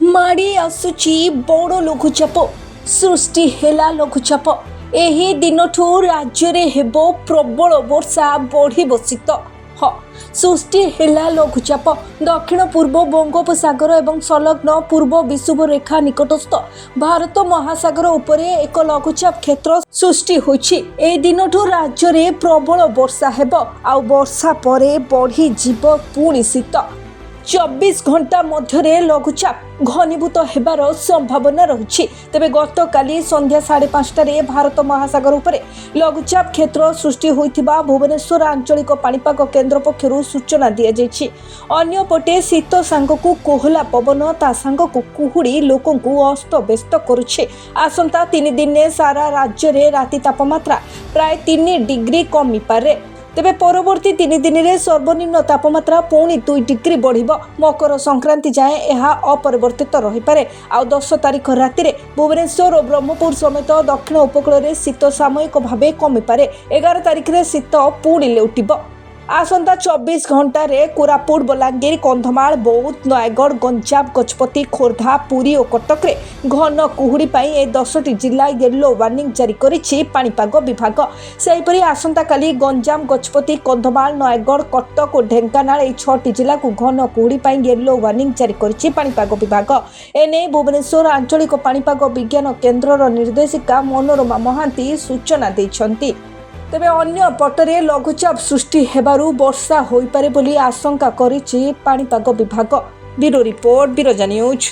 माड़ी आसुची बड़ लघुचाप सृष्टि हेला लघुचाप एही दिनठू राज्य रे हेबो प्रबल वर्षा बढ़िबो शीत हाँ सृष्टि हेला लघुचाप दक्षिण पूर्व बंगोपसागर एवं संलग्न पूर्व विषुव रेखा निकटस्थ भारत महासागर उपरे एक लघुचाप क्षेत्र सृष्टि होइछि। ए दिनठू राज्य रे प्रबल वर्षा हेबो आ वर्षा परे बढ़ी जीव पुणी शीत 24 घंटा मध्य लघुचाप घनीभूत हेबार संभावना रही। तेबे गतकाली संध्या 5:30 भारत महासागर उपरे लघुचाप क्षेत्र सृष्टि होइथिबा भुवनेश्वर आंचलिक पाणीपाग केन्द्र पक्षरु सूचना दिया जायछि। अन्यपटे शीत सांगकु कोहला पवन ता सांगकु कुहुड़ी लोकंकु अस्तव्यस्त करुछि। आसंता 3 दिन सारा राज्य रे राति तापमात्रा प्राय 3 डिग्री कमी पारे। तेबे परवर्ती 3 दिन में सर्वनिम्न तापमात्रा पुणी 2 डिग्री बढ़िबो। मकर संक्रांति जाए यह अपरिवर्तित रही पारे। आ 10 तारिख राति रे भुवनेश्वर और ब्रह्मपुर समेत दक्षिण उपकूल में शीत सामयिक भाव कमी पारे। 11 तारिख रे शीत पुणी लेउटिबो। आसंता 24 घंटा रे कोरापुट बलांगीर कंधमाल बौद्ध नयगढ़ गंजाम गजपति खोर्धा पुरी और कटक रे घन कुहुड़ी पाई ए 10टी जिला येलो वार्निंग जारी करिछि पाणीपाग विभाग। सेहिपरि आसंता काली गंजाम गजपति कंधमाल नयगढ़ कटक और ढेंकानाल ए 6टी जिला को घन कुहुड़ी पाई येलो वार्निंग जारी करिछि पाणीपाग विभाग। एने भुवनेश्वर आंचलिक पाणीपाग विज्ञान केन्द्रर निर्देशिका मनोरमा महांती सूचना दैछन्ति। तेबे अन्य पटरे लघुचाप सृष्टि हेबारु वर्षा होइपारे बोली आशंका करिछि पाणीपाग विभाग। Bureau report Biraja news.